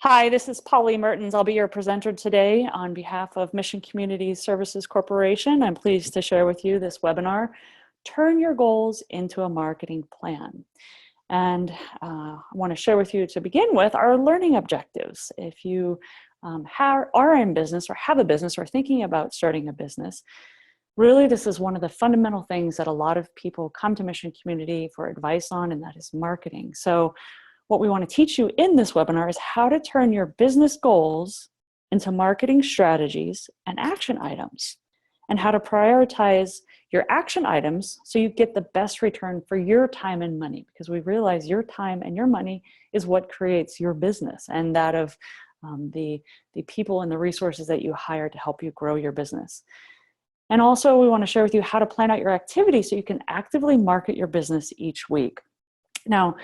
Hi, this is Polly Mertens. I'll be your presenter today on behalf of Mission Community Services Corporation. I'm pleased to share with you this webinar, Turn Your Goals into a Marketing Plan. And I want to share with you to begin with our learning objectives. If you are in business or have a business or thinking about starting a business, really this is one of the fundamental things that a lot of people come to Mission Community for advice on, and that is marketing. So what we want to teach you in this webinar is how to turn your business goals into marketing strategies and action items, and how to prioritize your action items so you get the best return for your time and money, because we realize your time and your money is what creates your business and that of the people and the resources that you hire to help you grow your business. And also we want to share with you how to plan out your activities so you can actively market your business each week. Now,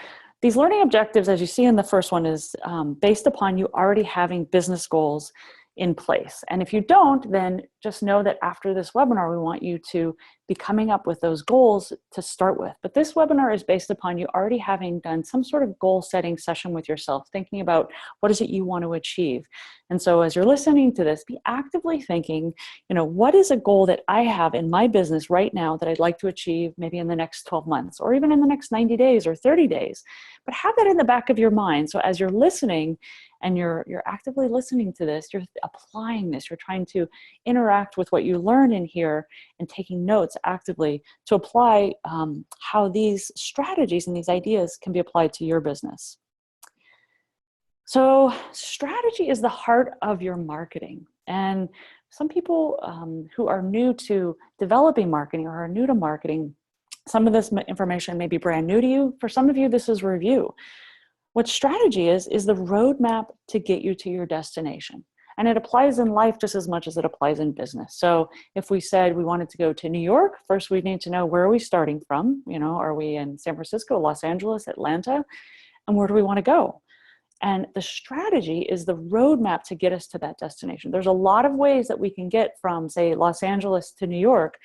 these learning objectives, as you see in the first one, is based upon you already having business goals in place. And if you don't, then just know that after this webinar, we want you to be coming up with those goals to start with. But this webinar is based upon you already having done some sort of goal setting session with yourself, thinking about what is it you want to achieve. And so as you're listening to this, be actively thinking, what is a goal that I have in my business right now that I'd like to achieve maybe in the next 12 months or even in the next 90 days or 30 days. But have that in the back of your mind. So as you're listening and you're actively listening to this, you're applying this, you're trying to interact with what you learn in here and taking notes actively to apply how these strategies and these ideas can be applied to your business. So strategy is the heart of your marketing. And some people who are new to developing marketing or are new to marketing, some of this information may be brand new to you. For some of you, this is review. What strategy is the roadmap to get you to your destination. And it applies in life just as much as it applies in business. So if we said we wanted to go to New York, first we need to know, where are we starting from? Are we in San Francisco, Los Angeles, Atlanta? And where do we want to go? And the strategy is the roadmap to get us to that destination. There's a lot of ways that we can get from, say, Los Angeles to New York.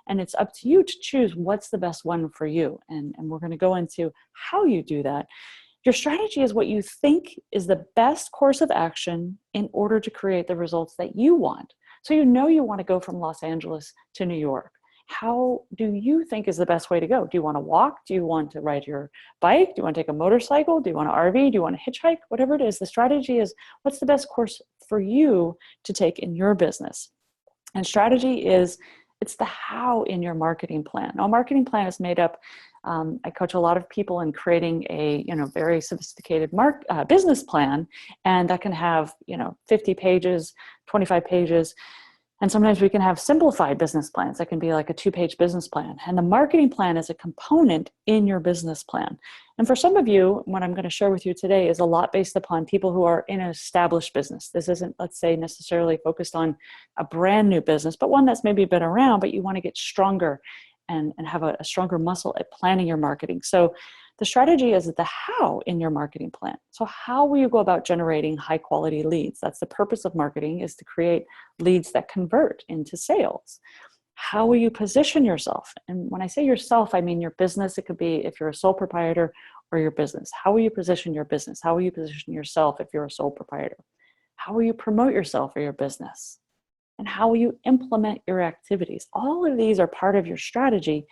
And it's up to you to choose what's the best one for you. And we're going to go into how you do that. Your strategy is what you think is the best course of action in order to create the results that you want. So you want to go from Los Angeles to New York. How do you think is the best way to go? Do you want to walk? Do you want to ride your bike? Do you want to take a motorcycle? Do you want to RV? Do you want to hitchhike? Whatever it is, the strategy is what's the best course for you to take in your business. And strategy is, it's the how in your marketing plan. Now, a marketing plan is made up, I coach a lot of people in creating a very sophisticated business plan, and that can have 50 pages, 25 pages, and sometimes we can have simplified business plans. That can be like a 2-page business plan. And the marketing plan is a component in your business plan. And for some of you, what I'm going to share with you today is a lot based upon people who are in an established business. This isn't, let's say, necessarily focused on a brand new business, but one that's maybe been around, but you want to get stronger and have a stronger muscle at planning your marketing. So the strategy is the how in your marketing plan. So how will you go about generating high quality leads? That's the purpose of marketing, is to create leads that convert into sales. How will you position yourself? And when I say yourself, I mean your business. It could be if you're a sole proprietor or your business. How will you position your business? How will you position yourself if you're a sole proprietor? How will you promote yourself or your business? And how will you implement your activities? All of these are part of your strategy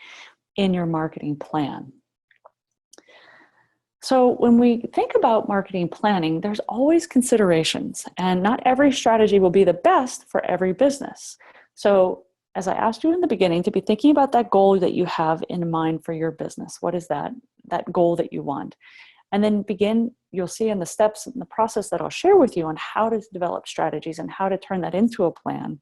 in your marketing plan. So when we think about marketing planning, there's always considerations, and not every strategy will be the best for every business. So as I asked you in the beginning, to be thinking about that goal that you have in mind for your business. What is that goal that you want? And then you'll see in the steps in the process that I'll share with you on how to develop strategies and how to turn that into a plan.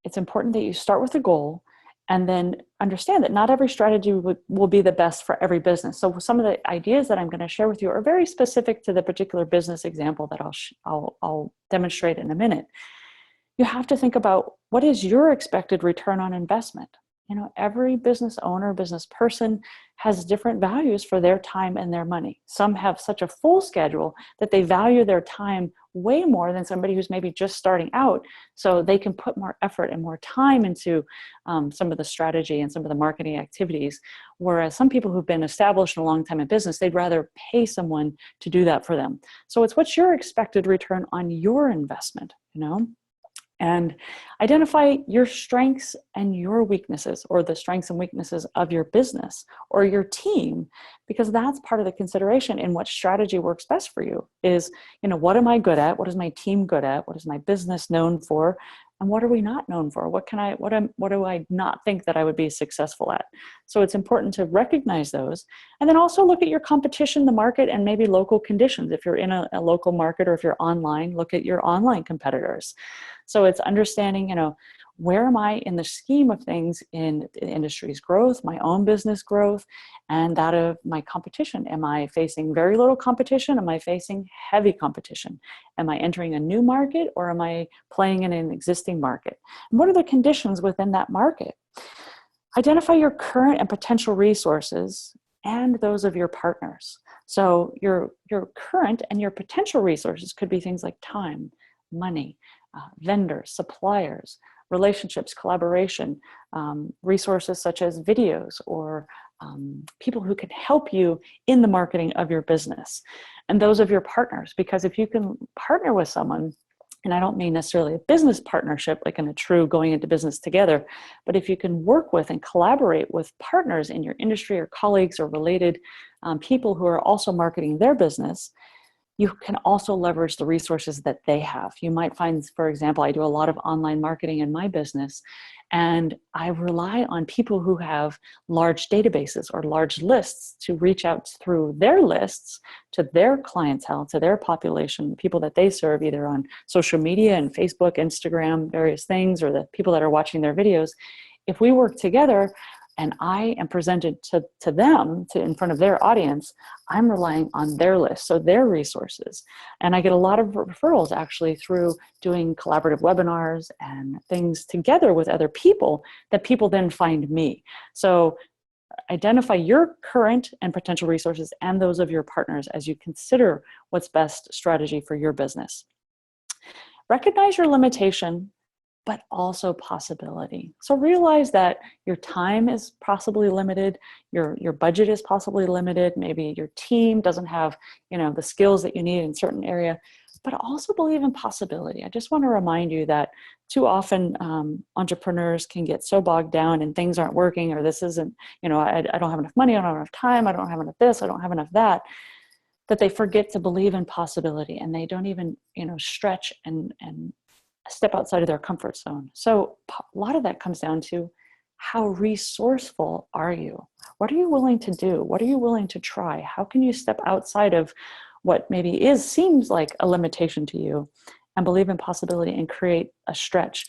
It's important that you start with a goal and then understand that not every strategy will be the best for every business. So some of the ideas that I'm going to share with you are very specific to the particular business example that I'll demonstrate in a minute. You have to think about, what is your expected return on investment? every business owner, business person has different values for their time and their money. Some have such a full schedule that they value their time way more than somebody who's maybe just starting out, so they can put more effort and more time into some of the strategy and some of the marketing activities. Whereas some people who've been established a long time in business, they'd rather pay someone to do that for them. So it's what's your expected return on your investment, and identify your strengths and your weaknesses, or the strengths and weaknesses of your business or your team, because that's part of the consideration in what strategy works best for you. Is, what am I good at? What is my team good at? What is my business known for? And what are we not known for? What do I not think that I would be successful at? So it's important to recognize those, and then also look at your competition, the market, and maybe local conditions. If you're in a local market, or if you're online, look at your online competitors. So it's understanding, where am I in the scheme of things in the industry's growth, my own business growth, and that of my competition? Am I facing very little competition? Am I facing heavy competition? Am I entering a new market, or am I playing in an existing market? And what are the conditions within that market? Identify your current and potential resources and those of your partners. So your current and your potential resources could be things like time, money, vendors, suppliers, relationships, collaboration, resources such as videos, or people who can help you in the marketing of your business. And those of your partners, because if you can partner with someone, and I don't mean necessarily a business partnership, like in a true going into business together, but if you can work with and collaborate with partners in your industry, or colleagues, or related people who are also marketing their business, you can also leverage the resources that they have. You might find, for example, I do a lot of online marketing in my business, and I rely on people who have large databases or large lists to reach out through their lists to their clientele, to their population, people that they serve either on social media and Facebook, Instagram, various things, or the people that are watching their videos. If we work together, and I am presented to them, in front of their audience, I'm relying on their list, so their resources. And I get a lot of referrals actually through doing collaborative webinars and things together with other people, that people then find me. So identify your current and potential resources and those of your partners as you consider what's best strategy for your business. Recognize your limitation, but also possibility. So realize that your time is possibly limited, your budget is possibly limited, maybe your team doesn't have, the skills that you need in a certain area, but also believe in possibility. I just want to remind you that too often entrepreneurs can get so bogged down and things aren't working, or this isn't, I don't have enough money, I don't have enough time, I don't have enough this, I don't have enough that they forget to believe in possibility, and they don't even, stretch and step outside of their comfort zone. So a lot of that comes down to, how resourceful are you? What are you willing to do? What are you willing to try? How can you step outside of what maybe seems like a limitation to you, and believe in possibility and create a stretch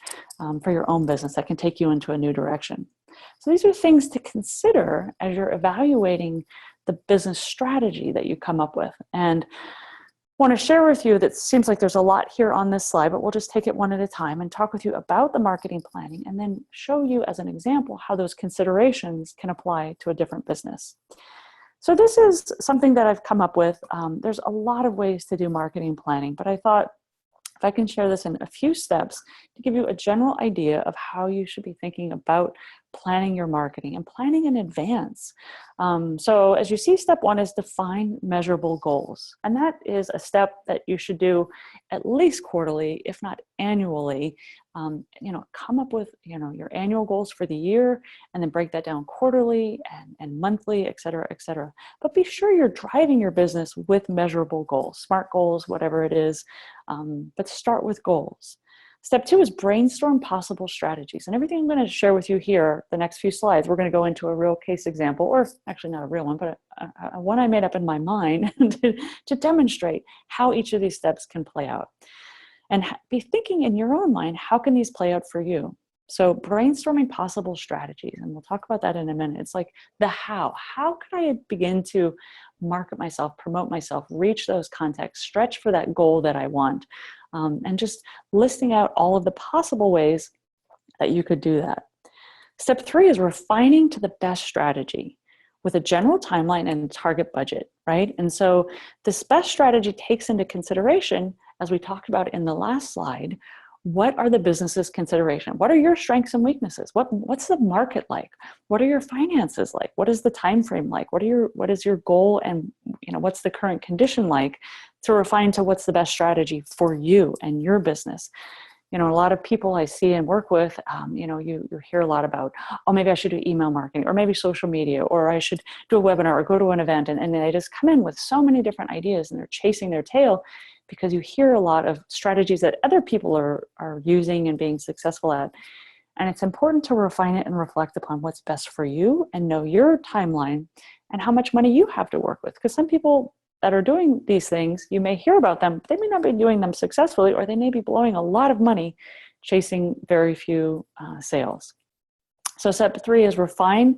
for your own business that can take you into a new direction? So these are things to consider as you're evaluating the business strategy that you come up with. And want to share with you that seems like there's a lot here on this slide, but we'll just take it one at a time and talk with you about the marketing planning, and then show you as an example how those considerations can apply to a different business. So this is something that I've come up with. There's a lot of ways to do marketing planning, but I thought if I can share this in a few steps to give you a general idea of how you should be thinking about planning your marketing and planning in advance. So as you see, step one is define measurable goals. And that is a step that you should do at least quarterly, if not annually. Come up with, your annual goals for the year, and then break that down quarterly and monthly, et cetera, et cetera. But be sure you're driving your business with measurable goals, SMART goals, whatever it is. But start with goals. Step two is brainstorm possible strategies. And everything I'm going to share with you here, the next few slides, we're going to go into a real case example, or actually not a real one, but one I made up in my mind to demonstrate how each of these steps can play out. And be thinking in your own mind, how can these play out for you? So brainstorming possible strategies, and we'll talk about that in a minute. It's like the how. How can I begin to market myself, promote myself, reach those contacts, stretch for that goal that I want? And just listing out all of the possible ways that you could do that. Step 3 is refining to the best strategy with a general timeline and target budget, right? And so this best strategy takes into consideration, as we talked about in the last slide, what are the business's consideration? What are your strengths and weaknesses? What's the market like? What are your finances like? What is the time frame like? What is your goal, and what's the current condition like, to refine to what's the best strategy for you and your business. A lot of people I see and work with, you hear a lot about, oh, maybe I should do email marketing, or maybe social media, or I should do a webinar or go to an event. And they just come in with so many different ideas, and they're chasing their tail because you hear a lot of strategies that other people are using and being successful at. And it's important to refine it and reflect upon what's best for you and know your timeline and how much money you have to work with. Because some people that are doing these things, you may hear about them, but they may not be doing them successfully, or they may be blowing a lot of money chasing very few sales. So step 3 is refine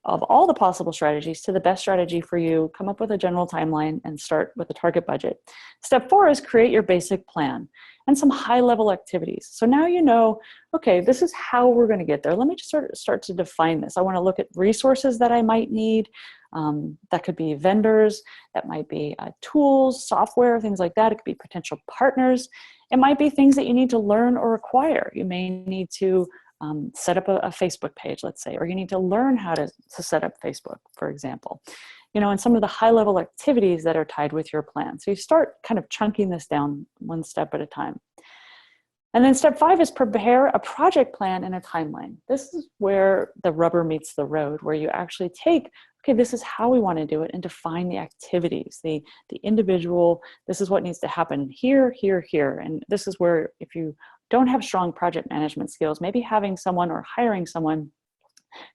of all the possible strategies to the best strategy for you, come up with a general timeline, and start with a target budget. Step 4 is create your basic plan and some high-level activities. So now you know, okay, this is how we're going to get there. Let me just start to define this. I want to look at resources that I might need. That could be vendors, that might be tools, software, things like that. It could be potential partners. It might be things that you need to learn or acquire. You may need to set up a Facebook page, let's say, or you need to learn how to set up Facebook, for example. And some of the high-level activities that are tied with your plan. So you start kind of chunking this down one step at a time. And then step 5 is prepare a project plan and a timeline. This is where the rubber meets the road, where you actually take, okay, this is how we want to do it, and define the activities, the individual, this is what needs to happen here, here, here. And this is where, if you don't have strong project management skills, maybe having someone or hiring someone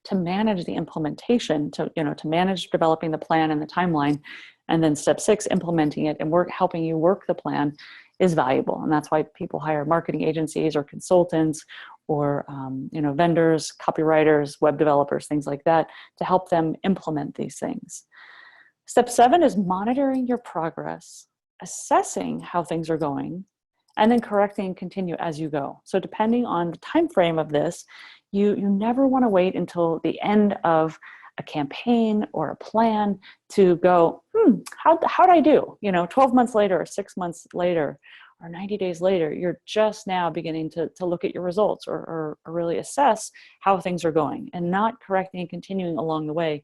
to manage the implementation, to manage developing the plan and the timeline, and then step 6, implementing it and helping you work the plan, is valuable. And that's why people hire marketing agencies or consultants or vendors, copywriters, web developers, things like that, to help them implement these things. Step 7 is monitoring your progress, assessing how things are going, and then correcting and continue as you go. So depending on the time frame of this, you never want to wait until the end of a campaign or a plan to go, how'd I do? 12 months later, or 6 months later, or 90 days later, you're just now beginning to look at your results or really assess how things are going, and not correcting and continuing along the way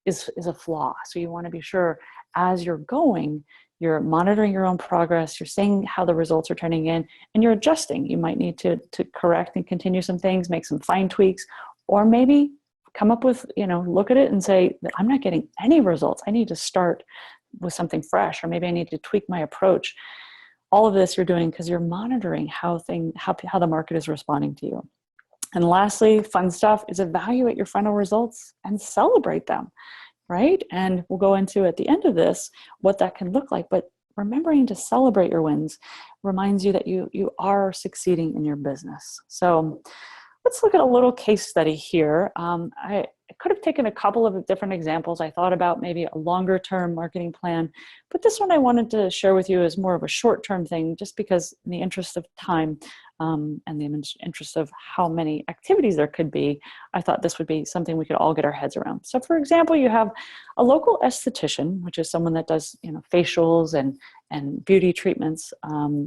is a flaw. So you want to be sure as you're going, you're monitoring your own progress, you're seeing how the results are turning in, and you're adjusting. You might need to correct and continue some things, make some fine tweaks, or maybe come up with, look at it and say, I'm not getting any results. I need to start with something fresh, or maybe I need to tweak my approach. All of this you're doing because you're monitoring how the market is responding to you. And lastly, fun stuff is evaluate your final results and celebrate them, right? And we'll go into at the end of this what that can look like. But remembering to celebrate your wins reminds you that you are succeeding in your business. So let's look at a little case study here. I could have taken a couple of different examples. I thought about maybe a longer term marketing plan, but this one I wanted to share with you is more of a short term thing, just because in the interest of time and the interest of how many activities there could be, I thought this would be something we could all get our heads around. So for example, you have a local esthetician, which is someone that does facials and beauty treatments,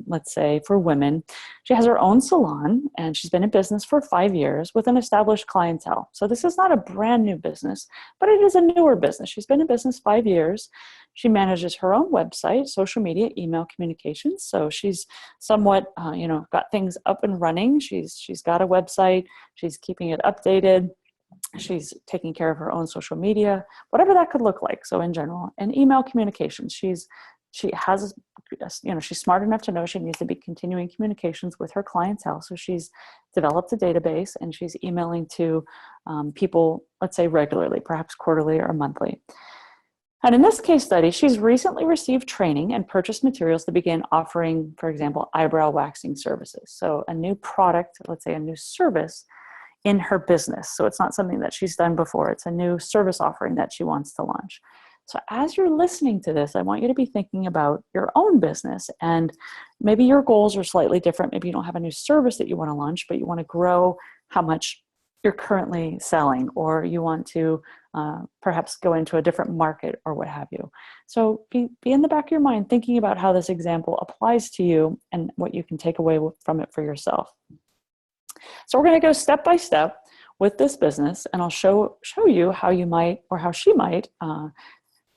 let's say for women. She has her own salon, and she's been in business for 5 years with an established clientele. So this is not a brand new business, but it is a newer business. She's been in business 5 years. She manages her own website, social media, email communications. So she's somewhat, got things up and running. She's got a website. She's keeping it updated. She's taking care of her own social media, whatever that could look like. So in general, and email communications, she's smart enough to know she needs to be continuing communications with her clientele. So she's developed a database, and she's emailing to people, let's say regularly, perhaps quarterly or monthly. And in this case study, she's recently received training and purchased materials to begin offering, for example, eyebrow waxing services. So a new product, let's say a new service in her business. So it's not something that she's done before. It's a new service offering that she wants to launch. So as you're listening to this, I want you to be thinking about your own business, and maybe your goals are slightly different. Maybe you don't have a new service that you want to launch, but you want to grow how much you're currently selling, or you want to perhaps go into a different market or what have you. So be in the back of your mind thinking about how this example applies to you and what you can take away from it for yourself. So we're going to go step by step with this business, and I'll show you how you might, or how she might,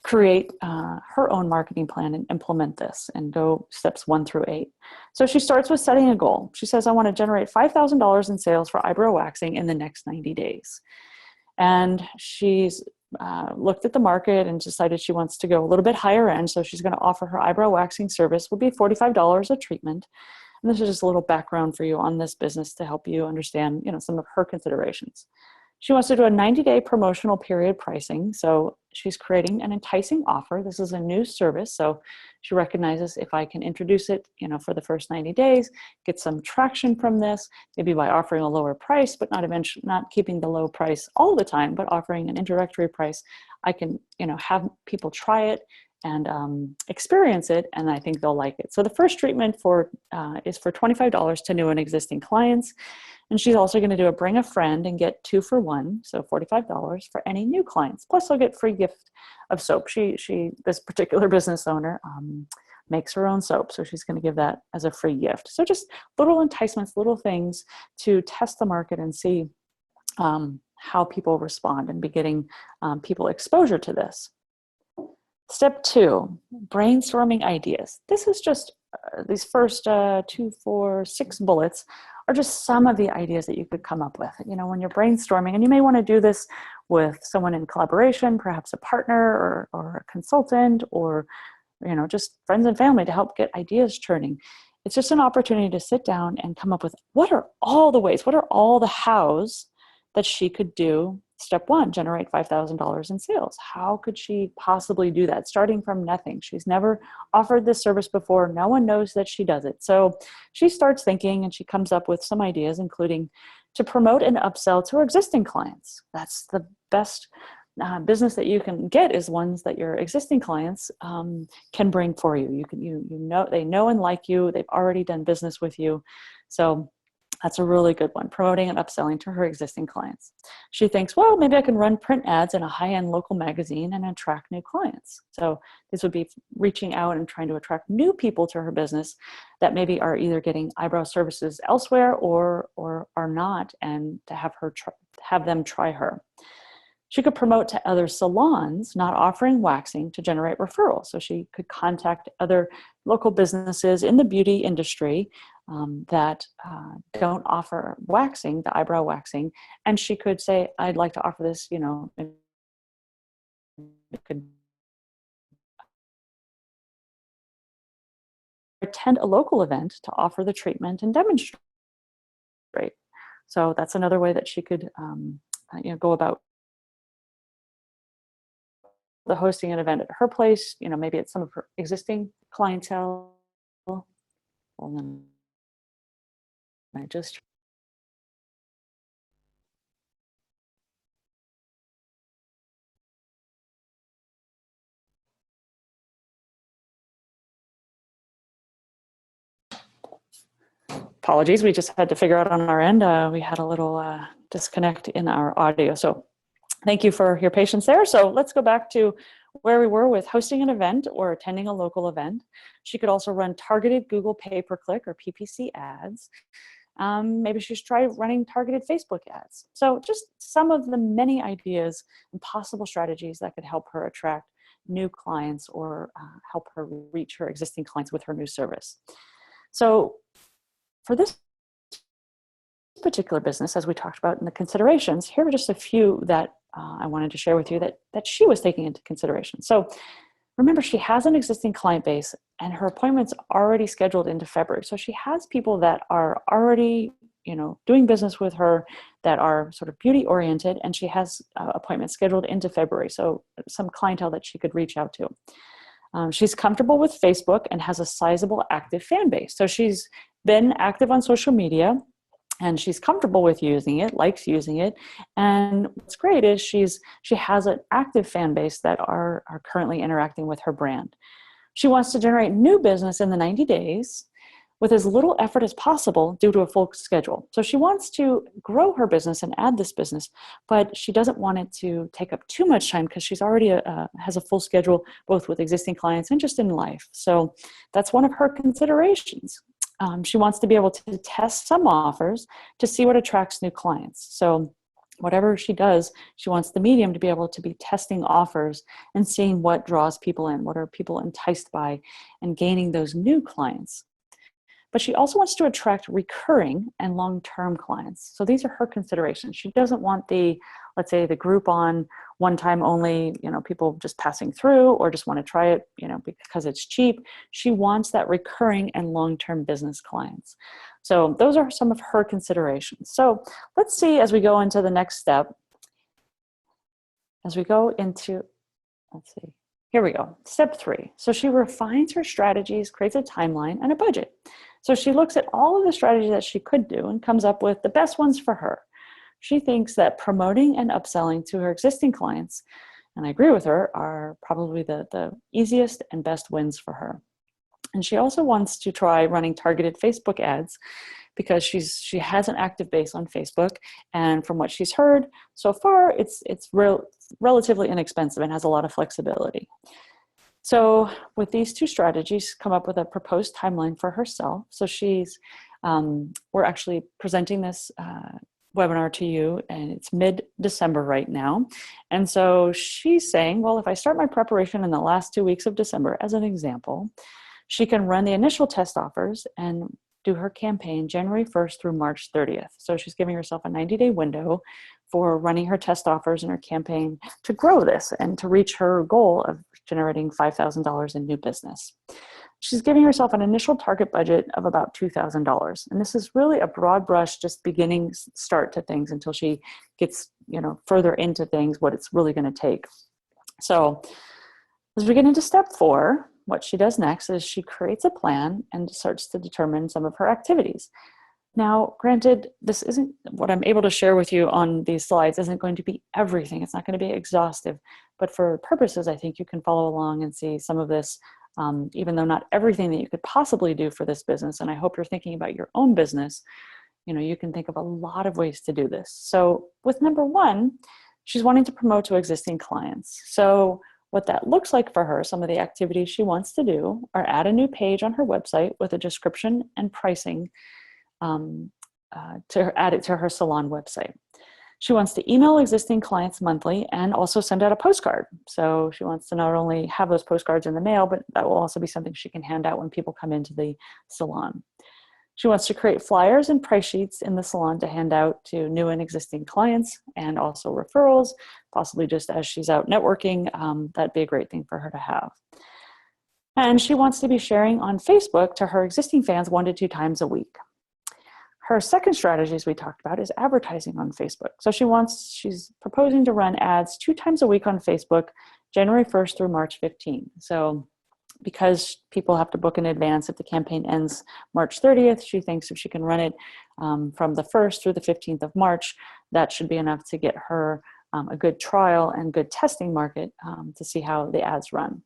create her own marketing plan and implement this, and go steps 1 through 8. So she starts with setting a goal. She says, I want to generate $5,000 in sales for eyebrow waxing in the next 90 days. And she's looked at the market and decided she wants to go a little bit higher end. So she's going to offer her eyebrow waxing service would be $45 a treatment. And this is just a little background for you on this business to help you understand, some of her considerations. She wants to do a 90-day promotional period pricing. So she's creating an enticing offer. This is a new service. So she recognizes if I can introduce it, for the first 90 days, get some traction from this, maybe by offering a lower price, but not keeping the low price all the time, but offering an introductory price, I can, have people try it and experience it, and I think they'll like it. So the first treatment is for $25 to new and existing clients. And she's also going to do a bring a friend and get 2 for 1, so $45 for any new clients. Plus, they'll get free gift of soap. This particular business owner makes her own soap, so she's going to give that as a free gift. So just little enticements, little things to test the market and see how people respond, and be getting people exposure to this. Step 2, brainstorming ideas. This is just these first 2, 4, 6 bullets are just some of the ideas that you could come up with. When you're brainstorming, and you may want to do this with someone in collaboration, perhaps a partner or a consultant, or just friends and family to help get ideas churning. It's just an opportunity to sit down and come up with what are all the ways, what are all the hows that she could do. Step 1, generate $5,000 in sales. How could she possibly do that? Starting from nothing. She's never offered this service before. No one knows that she does it. So she starts thinking, and she comes up with some ideas, including to promote and upsell to her existing clients. That's the best business that you can get, is ones that your existing clients can bring for you. They know and like you. They've already done business with you. So that's a really good one, promoting and upselling to her existing clients. She thinks, well, maybe I can run print ads in a high-end local magazine and attract new clients. So this would be reaching out and trying to attract new people to her business that maybe are either getting eyebrow services elsewhere or are not, and to have them try her. She could promote to other salons not offering waxing to generate referrals. So she could contact other local businesses in the beauty industry that don't offer waxing, the eyebrow waxing, and she could say, I'd like to offer this, it could attend a local event to offer the treatment and demonstrate. So that's another way that she could go about the hosting an event at her place, maybe it's some of her existing clientele. Well, then I just apologies, we just had to figure out on our end. We had a little disconnect in our audio. So thank you for your patience there. So let's go back to where we were with hosting an event or attending a local event. She could also run targeted Google pay-per-click or PPC ads. Maybe she's tried running targeted Facebook ads. So just some of the many ideas and possible strategies that could help her attract new clients or help her reach her existing clients with her new service. So for this particular business, as we talked about in the considerations, here are just a few that I wanted to share with you that she was taking into consideration. So remember, she has an existing client base and her appointment's already scheduled into February. So she has people that are already, doing business with her that are sort of beauty oriented, and she has appointments scheduled into February. So some clientele that she could reach out to. She's comfortable with Facebook and has a sizable active fan base. So she's been active on social media and she's comfortable with using it, likes using it. And what's great is she has an active fan base that are currently interacting with her brand. She wants to generate new business in the 90 days with as little effort as possible due to a full schedule. So she wants to grow her business and add this business, but she doesn't want it to take up too much time because she's already has a full schedule, both with existing clients and just in life. So that's one of her considerations. She wants to be able to test some offers to see what attracts new clients. So whatever she does, she wants the medium to be able to be testing offers and seeing what draws people in, what are people enticed by, and gaining those new clients. But she also wants to attract recurring and long-term clients. So these are her considerations. She doesn't want let's say the Groupon one time only, people just passing through or just want to try it, because it's cheap. She wants that recurring and long-term business clients. So those are some of her considerations. So let's see, as we go into the next step, here we go, step 3. So she refines her strategies, creates a timeline and a budget. So she looks at all of the strategies that she could do and comes up with the best ones for her. She thinks that promoting and upselling to her existing clients, and I agree with her, are probably the easiest and best wins for her. And she also wants to try running targeted Facebook ads because she has an active base on Facebook. And from what she's heard so far, it's relatively inexpensive and has a lot of flexibility. So with these two strategies, come up with a proposed timeline for herself. So we're actually presenting this webinar to you, and it's mid-December right now. And so she's saying, well, if I start my preparation in the last 2 weeks of December, as an example, she can run the initial test offers and do her campaign January 1st through March 30th. So she's giving herself a 90-day window for running her test offers and her campaign to grow this and to reach her goal of generating $5,000 in new business. She's giving herself an initial target budget of about $2,000. And this is really a broad brush, just beginning start to things until she gets, further into things, what it's really going to take. So as we get into step 4, what she does next is she creates a plan and starts to determine some of her activities. Now, granted, this isn't what I'm able to share with you on these slides isn't going to be everything. It's not going to be exhaustive, but for purposes, I think you can follow along and see some of this, even though not everything that you could possibly do for this business. And I hope you're thinking about your own business. You can think of a lot of ways to do this. So with number 1, she's wanting to promote to existing clients. So what that looks like for her, some of the activities she wants to do are add a new page on her website with a description and pricing to add it to her salon website. She wants to email existing clients monthly and also send out a postcard. So she wants to not only have those postcards in the mail, but that will also be something she can hand out when people come into the salon. She wants to create flyers and price sheets in the salon to hand out to new and existing clients and also referrals, possibly just as she's out networking. That'd be a great thing for her to have. And she wants to be sharing on Facebook to her existing fans 1 to 2 times a week. Her second strategy, as we talked about, is advertising on Facebook. So she's proposing to run ads 2 times a week on Facebook, January 1st through March 15th. So because people have to book in advance if the campaign ends March 30th, she thinks if she can run it from the 1st through the 15th of March, that should be enough to get her a good trial and good testing market to see how the ads run.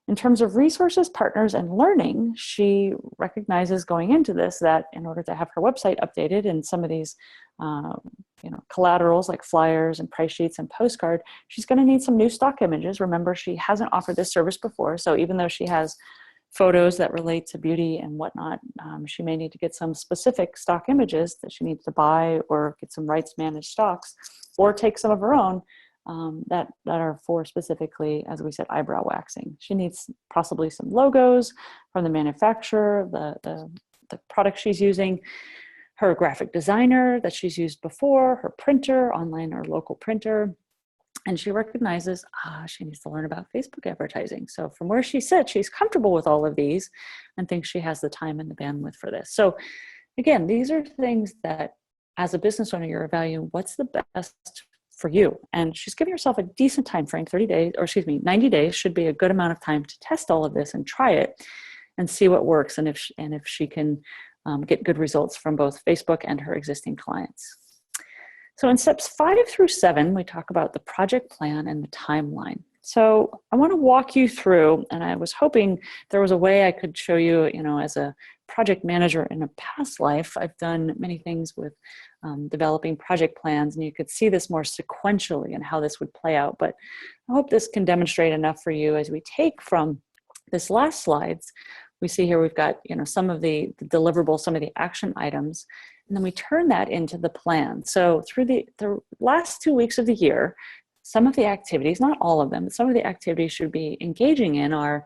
In terms of resources, partners, and learning, she recognizes going into this that in order to have her website updated and some of these collaterals like flyers and price sheets and postcard, she's going to need some new stock images. Remember, she hasn't offered this service before, so even though she has photos that relate to beauty and whatnot, she may need to get some specific stock images that she needs to buy or get some rights managed stocks or take some of her own that are for specifically, as we said, eyebrow waxing. She needs possibly some logos from the manufacturer, the product she's using, her graphic designer that she's used before, her printer, online or local printer. And she recognizes, she needs to learn about Facebook advertising. So from where she sits, she's comfortable with all of these and thinks she has the time and the bandwidth for this. So again, these are things that as a business owner, you're evaluating what's the best for you. And she's giving herself a decent time frame, 90 days should be a good amount of time to test all of this and try it and see what works. And if she can get good results from both Facebook and her existing clients. So in steps 5 through 7, we talk about the project plan and the timeline. So I want to walk you through, and I was hoping there was a way I could show you, as a project manager in a past life, I've done many things with developing project plans, and you could see this more sequentially and how this would play out. But I hope this can demonstrate enough for you as we take from this last slides. We see here we've got, some of the deliverables, some of the action items, and then we turn that into the plan. So through the last 2 weeks of the year, some of the activities, not all of them, but some of the activities should be engaging in are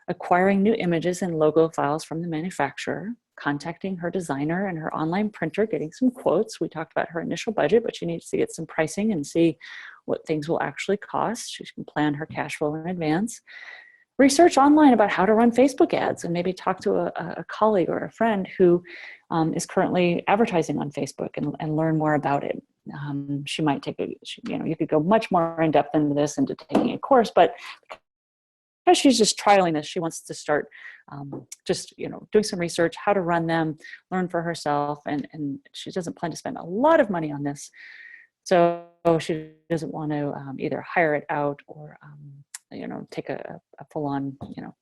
acquiring new images and logo files from the manufacturer, contacting her designer and her online printer, getting some quotes. We talked about her initial budget, but she needs to get some pricing and see what things will actually cost. She can plan her cash flow in advance. Research online about how to run Facebook ads, and maybe talk to a colleague or a friend who is currently advertising on Facebook and learn more about it. She might take you could go much more in depth into this, into taking a course, but because she's just trialing this, she wants to start doing some research, how to run them, learn for herself, and she doesn't plan to spend a lot of money on this. So she doesn't want to either hire it out or take a full-on,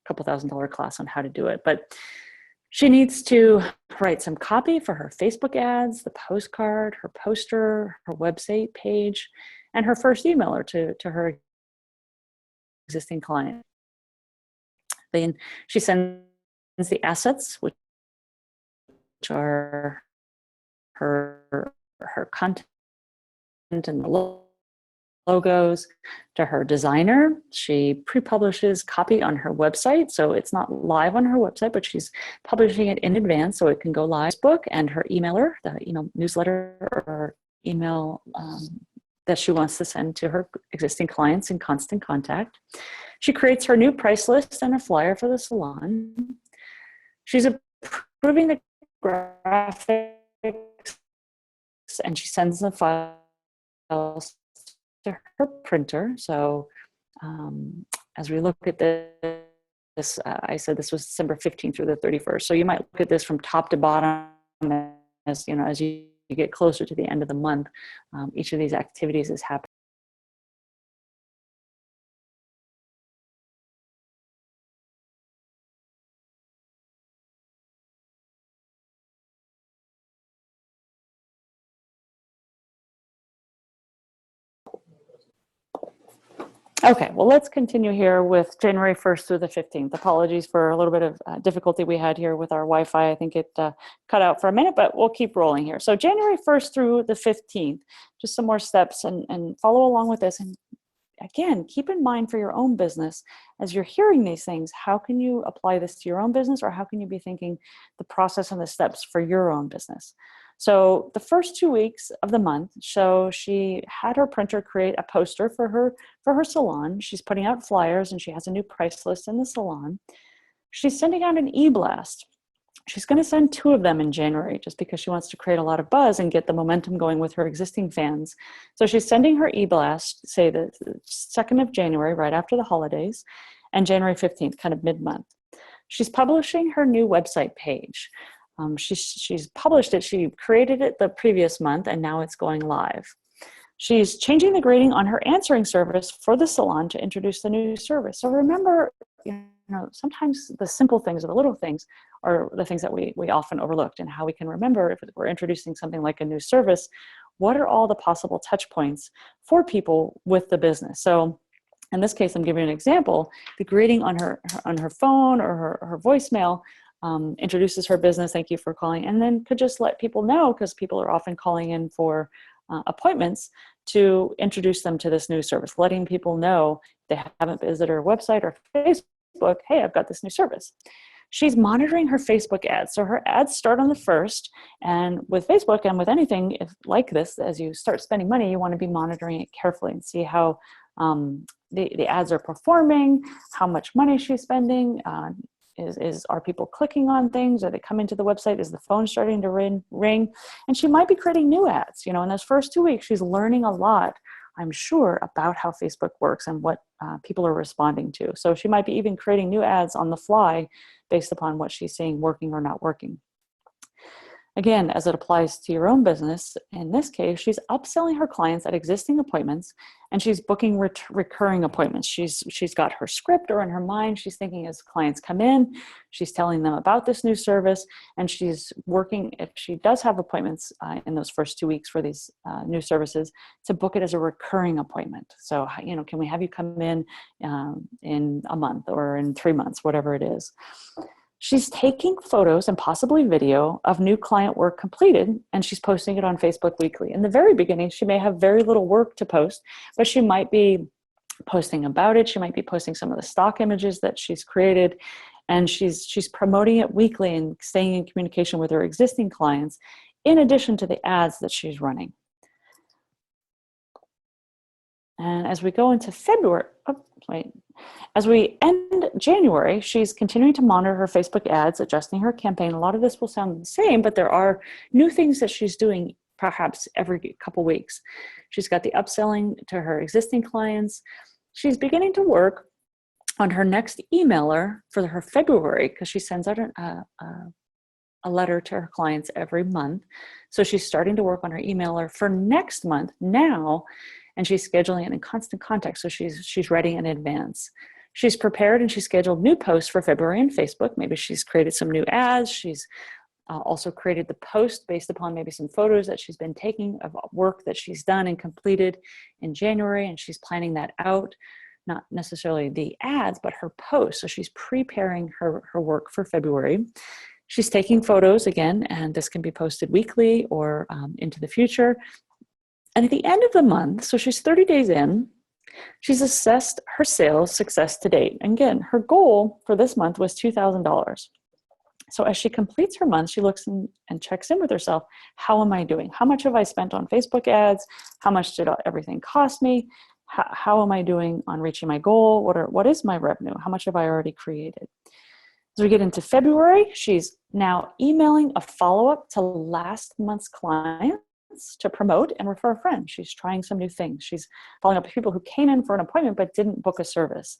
couple $1,000 class on how to do it. But she needs to write some copy for her Facebook ads, the postcard, her poster, her website page, and her first emailer to her existing client. Then she sends the assets, which are her content and the logos, to her designer. She pre-publishes copy on her website, so it's not live on her website, but she's publishing it in advance so it can go live. Book and her emailer, the newsletter or email that she wants to send to her existing clients in constant contact. She creates her new price list and a flyer for the salon. She's approving the graphics, and she sends the files to her printer. So as we look at this, I said this was December 15th through the 31st. So you might look at this from top to bottom as you get closer to the end of the month. Each of these activities is happening. Okay, well, let's continue here with January 1st through the 15th. Apologies for a little bit of difficulty we had here with our Wi-Fi. I think it cut out for a minute, but we'll keep rolling here. So January 1st through the 15th, just some more steps and follow along with this. And again, keep in mind for your own business, as you're hearing these things, how can you apply this to your own business, or how can you be thinking the process and the steps for your own business? So the first 2 weeks of the month, so she had her printer create a poster for her salon. She's putting out flyers, and she has a new price list in the salon. She's sending out an e-blast. She's going to send 2 of them in January, just because she wants to create a lot of buzz and get the momentum going with her existing fans. So she's sending her e-blast, say the 2nd of January, right after the holidays, and January 15th, kind of mid-month. She's publishing her new website page. She's published it. She created it the previous month, and now it's going live. She's changing the grading on her answering service for the salon to introduce the new service. So remember, sometimes the simple things or the little things are the things that we often overlooked, and how we can remember if we're introducing something like a new service, what are all the possible touch points for people with the business? So in this case, I'm giving you an example. The grading on her phone or her voicemail introduces her business, thank you for calling, and then could just let people know, because people are often calling in for appointments, to introduce them to this new service, letting people know they haven't visited her website or Facebook, hey, I've got this new service. She's monitoring her Facebook ads. So her ads start on the 1st, and with Facebook and with anything like this, as you start spending money, you want to be monitoring it carefully and see how the ads are performing, how much money she's spending. Are people clicking on things? Are they coming to the website? Is the phone starting to ring? And she might be creating new ads. In those first 2 weeks, she's learning a lot, I'm sure, about how Facebook works and what people are responding to. So she might be even creating new ads on the fly based upon what she's seeing working or not working. Again, as it applies to your own business, in this case, she's upselling her clients at existing appointments, and she's booking recurring appointments. She's got her script, or in her mind, she's thinking as clients come in, she's telling them about this new service, and she's working, if she does have appointments in those first 2 weeks for these new services, to book it as a recurring appointment. So, can we have you come in a month or in 3 months, whatever it is. She's taking photos and possibly video of new client work completed, and she's posting it on Facebook weekly. In the very beginning, she may have very little work to post, but she might be posting about it. She might be posting some of the stock images that she's created, and she's promoting it weekly and staying in communication with her existing clients, in addition to the ads that she's running. And as we go into February, as we end January, she's continuing to monitor her Facebook ads, adjusting her campaign. A lot of this will sound the same, but there are new things that she's doing perhaps every couple weeks. She's got the upselling to her existing clients. She's beginning to work on her next emailer for her February, because she sends out a letter to her clients every month. So she's starting to work on her emailer for next month now, and she's scheduling it in constant contact. So she's ready in advance. She's prepared and she's scheduled new posts for February on Facebook. Maybe she's created some new ads. She's also created the post based upon maybe some photos that she's been taking of work that she's done and completed in January, and she's planning that out. Not necessarily the ads, but her posts. So she's preparing her work for February. She's taking photos again, and this can be posted weekly or into the future. And at the end of the month, so she's 30 days in, she's assessed her sales success to date. And again, her goal for this month was $2,000. So as she completes her month, she looks and checks in with herself. How am I doing? How much have I spent on Facebook ads? How much did everything cost me? How am I doing on reaching my goal? What is my revenue? How much have I already created? As we get into February, she's now emailing a follow-up to last month's clients to promote and refer a friend. She's trying some new things. She's following up with people who came in for an appointment but didn't book a service.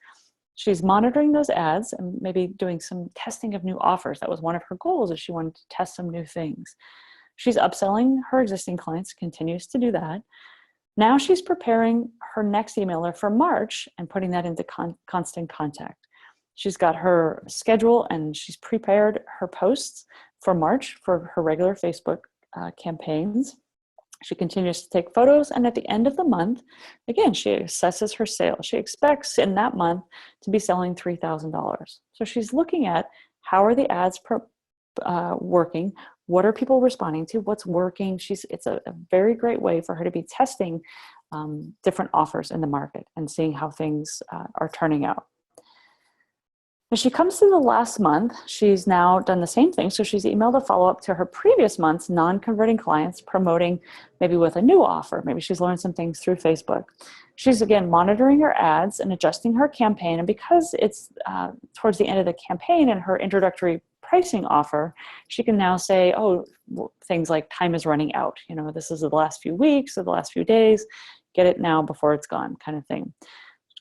She's monitoring those ads and maybe doing some testing of new offers. That was one of her goals, is she wanted to test some new things. She's upselling her existing clients, continues to do that. Now she's preparing her next emailer for March and putting that into constant contact. She's got her schedule and she's prepared her posts for March for her regular Facebook campaigns. She continues to take photos, and at the end of the month, again, she assesses her sales. She expects in that month to be selling $3,000. So she's looking at how are the ads working, what are people responding to, what's working. It's a very great way for her to be testing different offers in the market and seeing how things are turning out. As she comes to the last month, she's now done the same thing. So she's emailed a follow-up to her previous month's non-converting clients, promoting maybe with a new offer. Maybe she's learned some things through Facebook. She's, again, monitoring her ads and adjusting her campaign. And because it's towards the end of the campaign and her introductory pricing offer, she can now say, things like time is running out. This is the last few weeks or the last few days. Get it now before it's gone, kind of thing.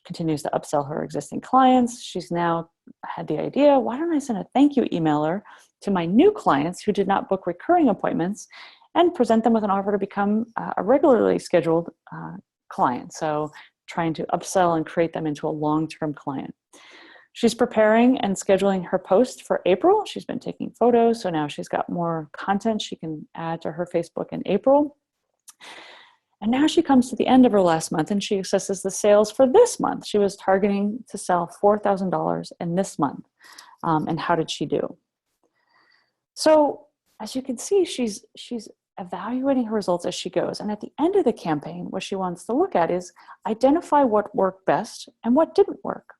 Continues to upsell her existing clients. She's now had the idea, why don't I send a thank you emailer to my new clients who did not book recurring appointments and present them with an offer to become a regularly scheduled client. So trying to upsell and create them into a long-term client. She's preparing and scheduling her post for April. She's been taking photos, so now she's got more content she can add to her Facebook in April. And now she comes to the end of her last month and she assesses the sales for this month. She was targeting to sell $4,000 in this month. And how did she do? So as you can see, she's evaluating her results as she goes. And at the end of the campaign, what she wants to look at is identify what worked best and what didn't work.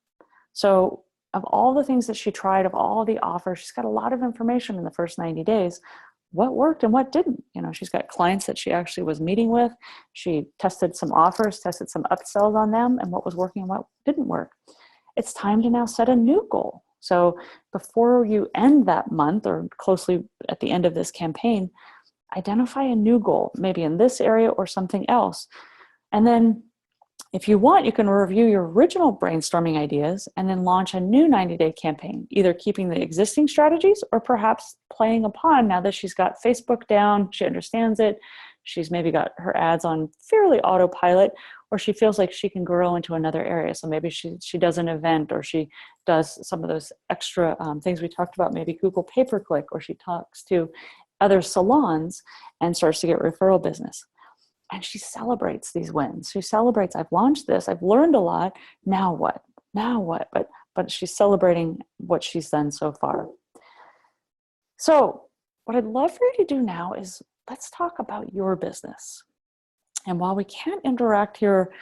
So of all the things that she tried, of all the offers, she's got a lot of information in the first 90 days. What worked and what didn't? She's got clients that she actually was meeting with. She tested some offers, tested some upsells on them, and what was working and what didn't work. It's time to now set a new goal. So before you end that month or closely at the end of this campaign, identify a new goal, maybe in this area or something else. And then If you want, you can review your original brainstorming ideas and then launch a new 90-day campaign, either keeping the existing strategies or perhaps playing upon, now that she's got Facebook down, she understands it, she's maybe got her ads on fairly autopilot, or she feels like she can grow into another area. So maybe she does an event, or she does some of those extra things we talked about, maybe Google pay-per-click, or she talks to other salons and starts to get referral business. And she celebrates these wins. She celebrates, I've launched this, I've learned a lot, now what? Now what? But she's celebrating what she's done so far. So what I'd love for you to do now is let's talk about your business. And while we can't interact here,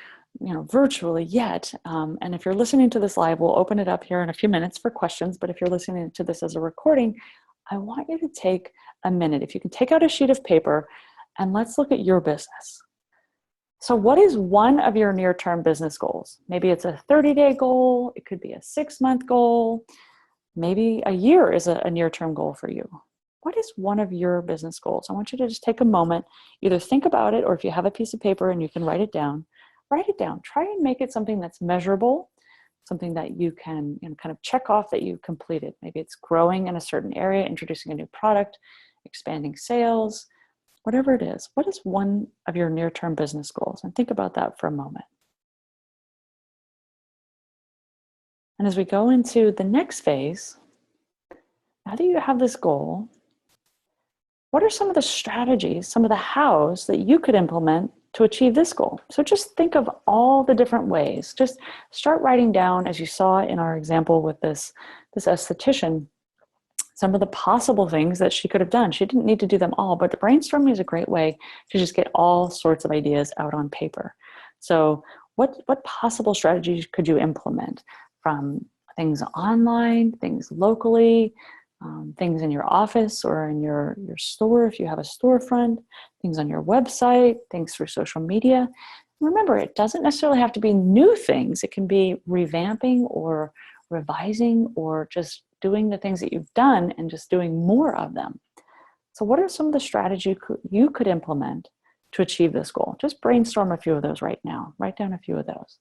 virtually yet, and if you're listening to this live, we'll open it up here in a few minutes for questions, but if you're listening to this as a recording, I want you to take a minute. If you can take out a sheet of paper, and let's look at your business. So what is one of your near-term business goals? Maybe it's a 30-day goal. It could be a 6-month goal. Maybe a year is a near-term goal for you. What is one of your business goals? I want you to just take a moment, either think about it, or if you have a piece of paper and you can write it down, write it down. Try and make it something that's measurable, something that you can kind of check off that you completed. Maybe it's growing in a certain area, introducing a new product, expanding sales, whatever it is. What is one of your near-term business goals? And think about that for a moment. And as we go into the next phase, now that you have this goal, what are some of the strategies, some of the hows that you could implement to achieve this goal? So just think of all the different ways. Just start writing down, as you saw in our example with this esthetician, some of the possible things that she could have done. She didn't need to do them all, but the brainstorming is a great way to just get all sorts of ideas out on paper. So what possible strategies could you implement, from things online, things locally, things in your office or in your store if you have a storefront, things on your website, things through social media. Remember, it doesn't necessarily have to be new things. It can be revamping or revising, or just doing the things that you've done and just doing more of them. So what are some of the strategies you could implement to achieve this goal? Just brainstorm a few of those right now. Write down a few of those.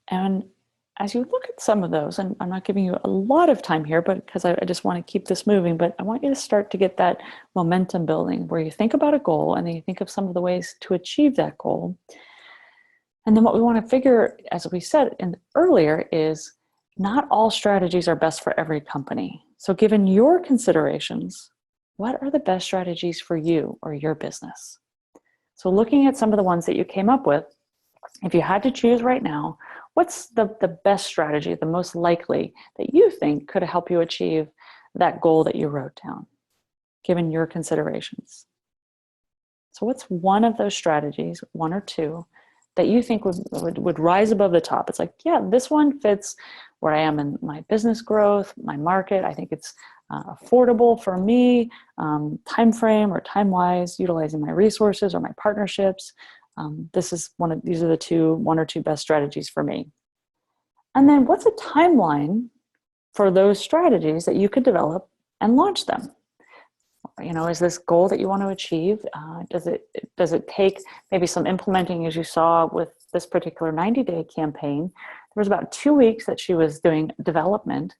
And as you look at some of those, and I'm not giving you a lot of time here, but because I just want to keep this moving, but I want you to start to get that momentum building where you think about a goal and then you think of some of the ways to achieve that goal. And then what we want to figure, as we said earlier, is not all strategies are best for every company. So given your considerations, what are the best strategies for you or your business? So looking at some of the ones that you came up with, if you had to choose right now, what's the best strategy, the most likely that you think could help you achieve that goal that you wrote down, given your considerations? So what's one of those strategies, one or two, that you think would rise above the top? It's like, yeah, this one fits where I am in my business growth, my market. I think it's affordable for me, time frame or time-wise, utilizing my resources or my partnerships. These are the one or two best strategies for me. And then what's a timeline for those strategies that you could develop and launch them? Is this goal that you want to achieve? Does it take maybe some implementing, as you saw with this particular 90-day campaign? There was about 2 weeks that she was doing development,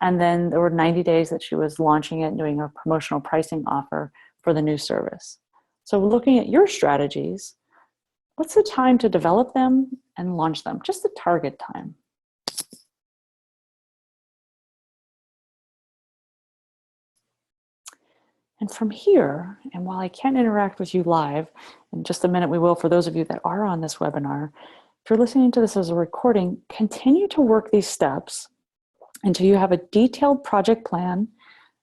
and then there were 90 days that she was launching it and doing a promotional pricing offer for the new service. So looking at your strategies, what's the time to develop them and launch them? Just the target time. And from here, and while I can't interact with you live, in just a minute we will for those of you that are on this webinar, if you're listening to this as a recording, continue to work these steps until you have a detailed project plan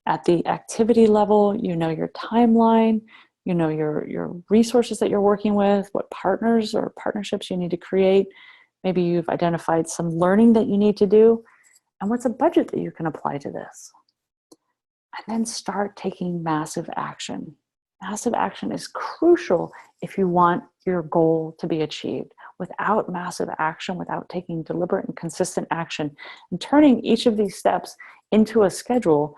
at the activity level. You know your timeline, you know your resources that you're working with, what partners or partnerships you need to create. Maybe you've identified some learning that you need to do, and what's a budget that you can apply to this. And then start taking massive action. Massive action is crucial if you want your goal to be achieved. Without massive action, without taking deliberate and consistent action, and turning each of these steps into a schedule,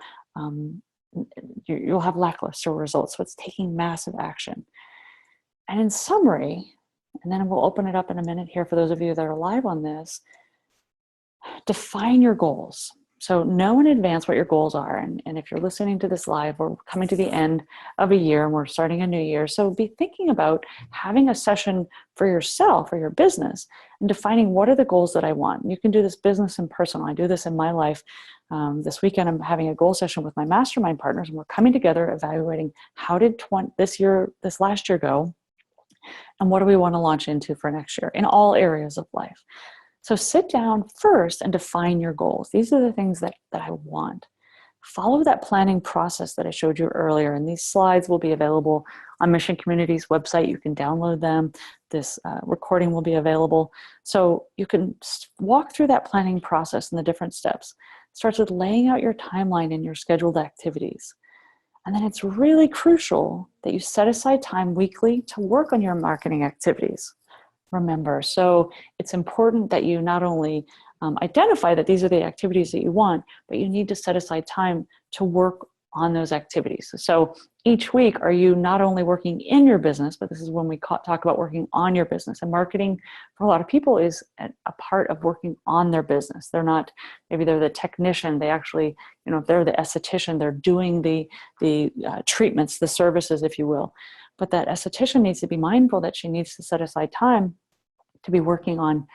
you'll have lackluster results. So it's taking massive action. And in summary, and then we'll open it up in a minute here for those of you that are live on this, define your goals. So know in advance what your goals are. And if you're listening to this live, we're coming to the end of a year and we're starting a new year. So be thinking about having a session for yourself or your business and defining what are the goals that I want. You can do this business and personal. I do this in my life. This weekend, I'm having a goal session with my mastermind partners, and we're coming together evaluating how did this last year go, and what do we want to launch into for next year in all areas of life. So sit down first and define your goals. These are the things that I want. Follow that planning process that I showed you earlier, and these slides will be available on Mission Community's website. You can download them. This recording will be available. So you can walk through that planning process and the different steps. It starts with laying out your timeline and your scheduled activities. And then it's really crucial that you set aside time weekly to work on your marketing activities. Remember, so it's important that you not only identify that these are the activities that you want, but you need to set aside time to work on those activities. So each week, are you not only working in your business, but this is when we talk about working on your business. And marketing for a lot of people is a part of working on their business. They're not, maybe they're the technician. They actually, if they're the esthetician, they're doing the treatments, the services, if you will. But that esthetician needs to be mindful that she needs to set aside time to be working on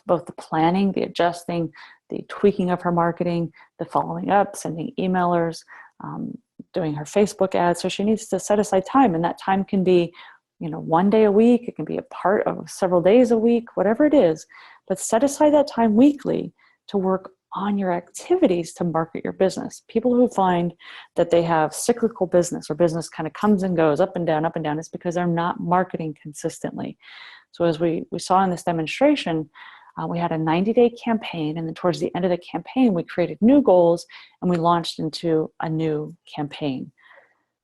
both the planning, the adjusting, the tweaking of her marketing, the following up, sending emailers, doing her Facebook ads. So she needs to set aside time, and that time can be, one day a week. It can be a part of several days a week, whatever it is. But set aside that time weekly to work on your activities to market your business. People who find that they have cyclical business, or business kind of comes and goes up and down, is because they're not marketing consistently. So as we saw in this demonstration, we had a 90-day campaign, and then towards the end of the campaign, we created new goals and we launched into a new campaign.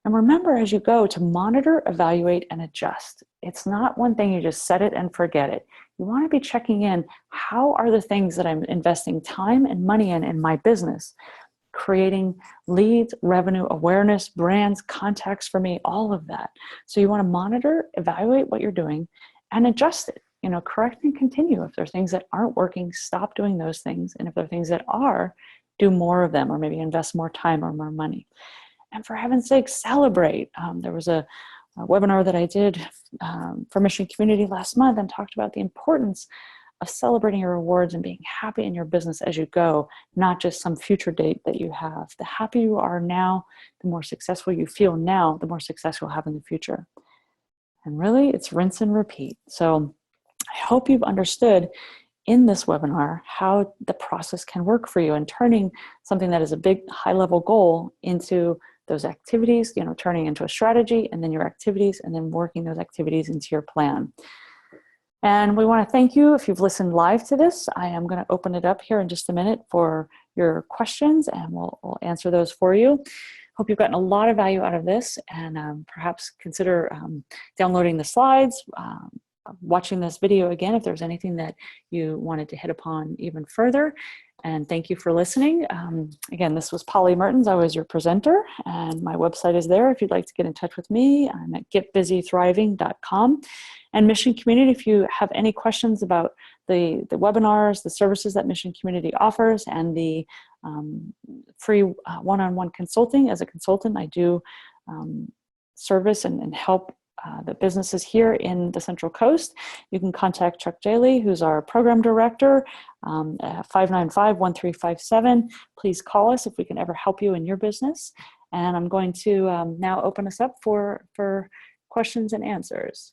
And remember, as you go, to monitor, evaluate, and adjust. It's not one thing, you just set it and forget it. You want to be checking in, how are the things that I'm investing time and money in my business, creating leads, revenue, awareness, brands, contacts for me, all of that. So you want to monitor, evaluate what you're doing, and adjust it. Correct and continue. If there are things that aren't working, stop doing those things. And if there are things that are, do more of them, or maybe invest more time or more money. And for heaven's sake, celebrate. There was a webinar that I did for Mission Community last month and talked about the importance of celebrating your rewards and being happy in your business as you go, not just some future date that you have. The happier you are now, the more successful you feel now, the more success you'll have in the future. And really, it's rinse and repeat. So I hope you've understood in this webinar how the process can work for you, and turning something that is a big high-level goal into those activities, turning into a strategy, and then your activities, and then working those activities into your plan. And we want to thank you if you've listened live to this. I am going to open it up here in just a minute for your questions, and we'll answer those for you. Hope you've gotten a lot of value out of this, and perhaps consider downloading the slides, watching this video again if there's anything that you wanted to hit upon even further. And thank you for listening. Again, this was Polly Mertens. I was your presenter, and my website is there if you'd like to get in touch with me. I'm at getbusythriving.com. And Mission Community, if you have any questions about the webinars, the services that Mission Community offers, and the free one-on-one consulting. As a consultant, I do service and help the businesses here in the Central Coast. You can contact Chuck Jaley, who's our program director, at 595-1357. Please call us if we can ever help you in your business. And I'm going to now open us up for questions and answers.